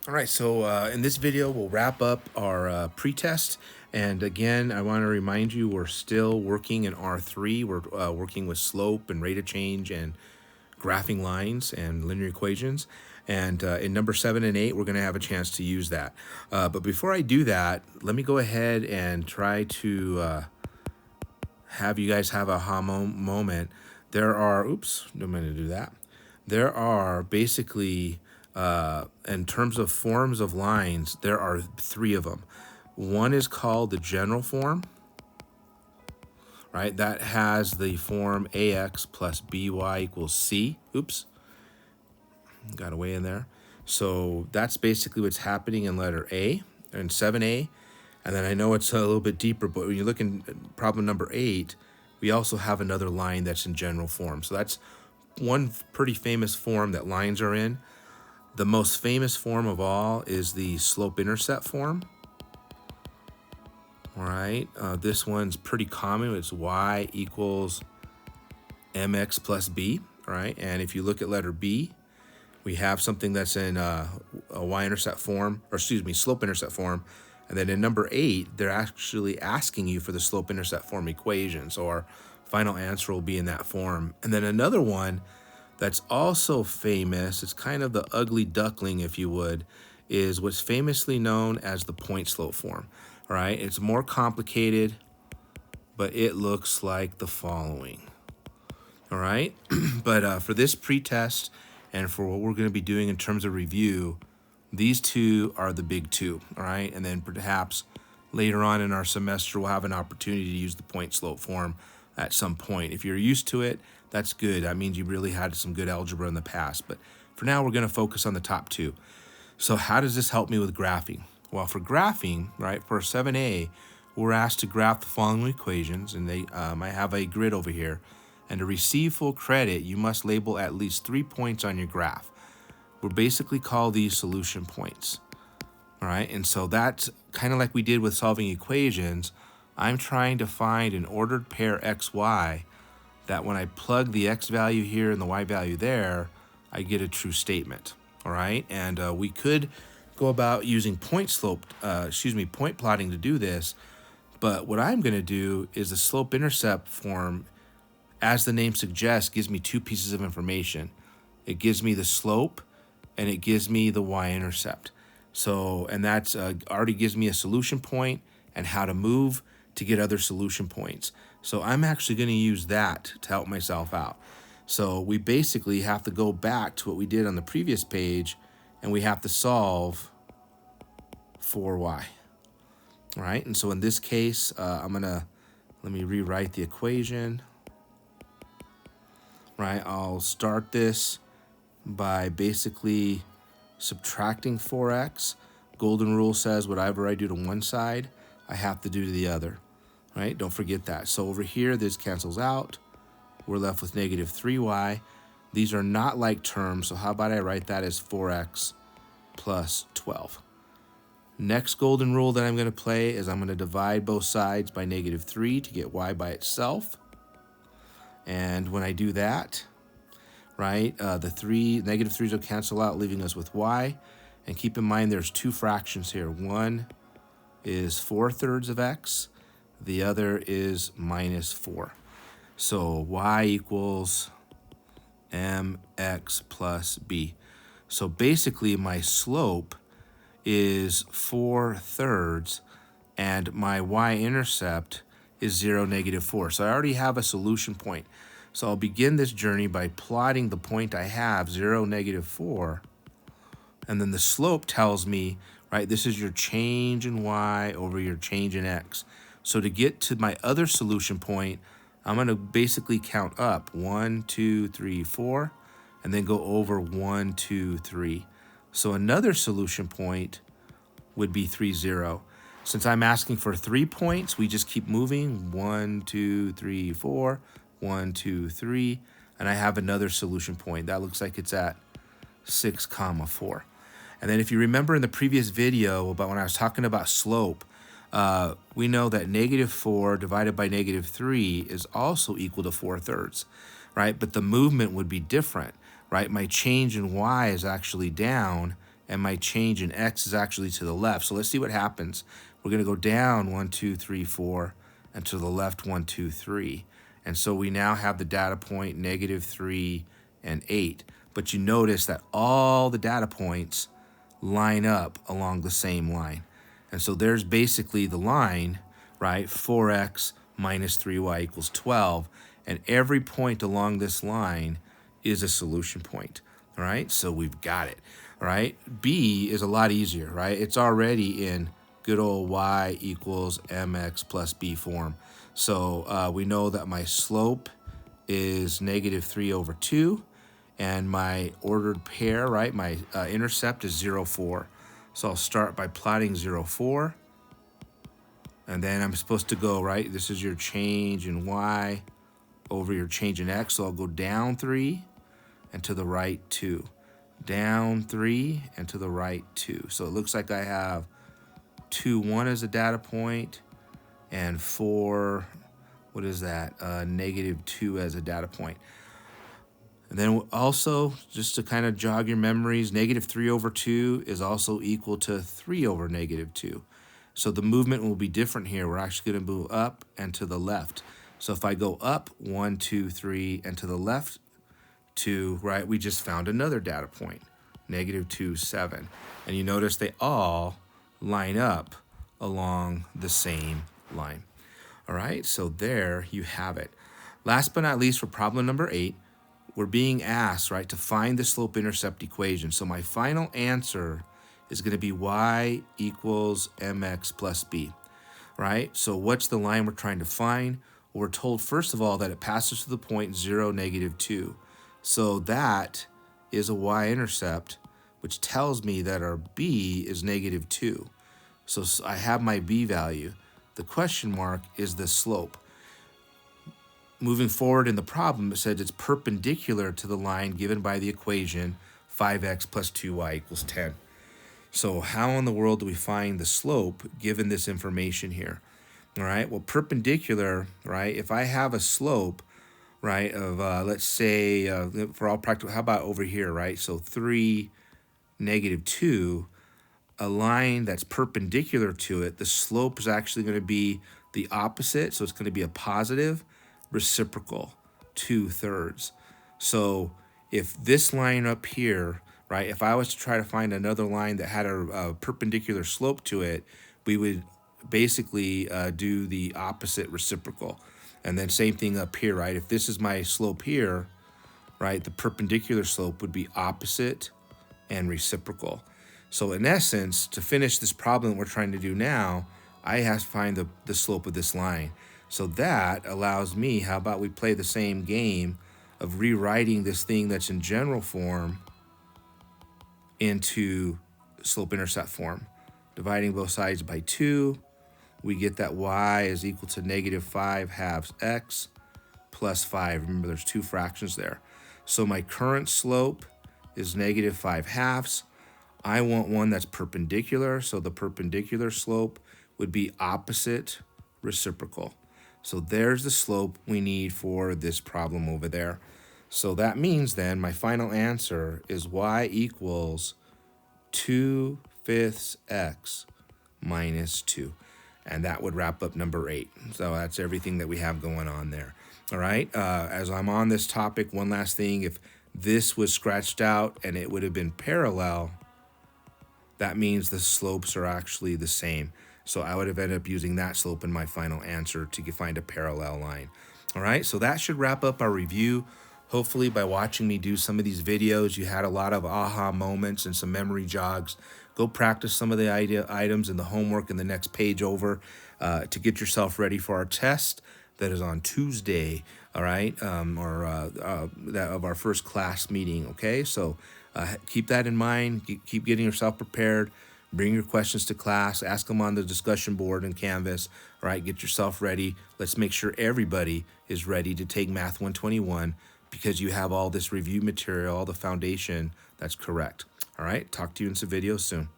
All right, so in this video, we'll wrap up our pretest. And again, I want to remind you, we're still working in R3. We're working with slope and rate of change and graphing lines and linear equations. And in number 7 and 8, we're going to have a chance to use that. But before I do that, let me go ahead and try to have you guys have a aha moment. There are, oops, don't mean to do that. There are basically, in terms of forms of lines, there are 3 of them. One is called the general form, right? That has the form ax plus by equals c. Oops, got away in there. So that's basically what's happening in letter A, in 7a. And then I know it's a little bit deeper, but when you look in problem number 8, we also have another line that's in general form. So that's one pretty famous form that lines are in. The most famous form of all is the slope-intercept form. All right, this one's pretty common. It's y equals mx plus b, right? And if you look at letter B, we have something that's in a y-intercept form, or excuse me, slope-intercept form. And then in number 8, they're actually asking you for the slope-intercept form equation. So our final answer will be in that form. And then another one that's also famous, it's kind of the ugly duckling, if you would, is what's famously known as the point slope form. All right, it's more complicated, but it looks like the following. All right, but for this pretest and for what we're going to be doing in terms of review, these 2 are the big 2, all right? And then perhaps later on in our semester, we'll have an opportunity to use the point slope form at some point. If you're used to it, that's good. That means you really had some good algebra in the past. But for now, we're going to focus on the top 2. So how does this help me with graphing? Well, for graphing, right, for 7a, we're asked to graph the following equations, and they I have a grid over here. And to receive full credit, you must label at least 3 points on your graph. We'll basically call these solution points. All right, and so that's kind of like we did with solving equations. I'm trying to find an ordered pair xy that when I plug the x value here and the y value there, I get a true statement. All right, and we could go about using point plotting to do this, but what I'm going to do is the slope-intercept form, as the name suggests, gives me 2 pieces of information. It gives me the slope and it gives me the y-intercept. So, and that's already gives me a solution point and how to move to get other solution points. So I'm actually going to use that to help myself out. So we basically have to go back to what we did on the previous page, and we have to solve for y. All right, and so in this case, let me rewrite the equation. Right, I'll start this by basically subtracting 4x. Golden rule says whatever I do to one side, I have to do to the other. Right, don't forget that. So over here, this cancels out. We're left with negative 3y. These are not like terms, so how about I write that as 4x plus 12. Next golden rule that I'm going to play is I'm going to divide both sides by negative 3 to get y by itself. And when I do that, right, the negative 3's will cancel out, leaving us with y. And keep in mind there's 2 fractions here. One is 4/3 of x. The other is minus 4. So y equals mx plus b. So basically my slope is 4/3 and my y-intercept is 0, negative 4. So I already have a solution point. So I'll begin this journey by plotting the point I have, 0, negative 4. And then the slope tells me, right, this is your change in y over your change in x. So to get to my other solution point, I'm going to basically count up 1, 2, 3, 4, and then go over 1, 2, 3. So another solution point would be 3, 0. Since I'm asking for 3 points, we just keep moving. 1, 2, 3, 4, 1, 2, 3, and I have another solution point. That looks like it's at 6, 4. And then if you remember in the previous video about when I was talking about slope, we know that negative 4 divided by negative 3 is also equal to 4/3, right? But the movement would be different, right? My change in y is actually down, and my change in x is actually to the left. So let's see what happens. We're going to go down 1, 2, 3, 4, and to the left 1, 2, 3. And so we now have the data point -3 and 8. But you notice that all the data points line up along the same line. And so there's basically the line, right? 4x minus 3y equals 12. And every point along this line is a solution point, all right? So we've got it, all right? B is a lot easier, right? It's already in good old y equals mx plus b form. So we know that my slope is -3/2, and my ordered pair, right, my intercept is 0, 4. So I'll start by plotting 0, 4, and then I'm supposed to go, right, this is your change in y over your change in x, so I'll go down 3 and to the right 2, down 3 and to the right 2. So it looks like I have 2, 1 as a data point, and 4, what is that, -2 as a data point. And then also, just to kind of jog your memories, -3/2 is also equal to 3/2. So the movement will be different here. We're actually going to move up and to the left. So if I go up 1, 2, 3, and to the left 2, right, we just found another data point, -2, 7. And you notice they all line up along the same line. All right, so there you have it. Last but not least, for problem number 8, we're being asked, right, to find the slope-intercept equation. So my final answer is going to be y equals mx plus b, right? So what's the line we're trying to find? Well, we're told, first of all, that it passes to the point 0, -2. So that is a y-intercept, which tells me that our b is -2. So I have my b value. The question mark is the slope. Moving forward in the problem, it says it's perpendicular to the line given by the equation 5x plus 2y equals 10. So how in the world do we find the slope given this information here? All right, well, perpendicular, right, if I have a slope, right, of, let's say, for all practical, how about over here, right? So 3, -2, a line that's perpendicular to it, the slope is actually going to be the opposite, so it's going to be a positive reciprocal, 2/3. So if this line up here, right, if I was to try to find another line that had a perpendicular slope to it, we would basically do the opposite reciprocal. And then same thing up here, right? If this is my slope here, right, the perpendicular slope would be opposite and reciprocal. So in essence, to finish this problem we're trying to do now, I have to find the slope of this line. So that allows me, how about we play the same game of rewriting this thing that's in general form into slope-intercept form. Dividing both sides by 2, we get that y is equal to -5/2 x plus 5. Remember, there's 2 fractions there. So my current slope is -5/2. I want one that's perpendicular, so the perpendicular slope would be opposite reciprocal. So there's the slope we need for this problem over there. So that means then my final answer is y equals 2/5 x minus 2. And that would wrap up number 8. So that's everything that we have going on there. All right, as I'm on this topic, one last thing. If this was scratched out and it would have been parallel, that means the slopes are actually the same. So I would have ended up using that slope in my final answer to find a parallel line. All right, so that should wrap up our review. Hopefully by watching me do some of these videos, you had a lot of aha moments and some memory jogs. Go practice some of the items in the homework in the next page over to get yourself ready for our test that is on Tuesday, all right, that of our first class meeting, okay? So keep that in mind. Keep getting yourself prepared. Bring your questions to class. Ask them on the discussion board and Canvas. All right, get yourself ready. Let's make sure everybody is ready to take Math 121 because you have all this review material, all the foundation that's correct. All right, talk to you in some videos soon.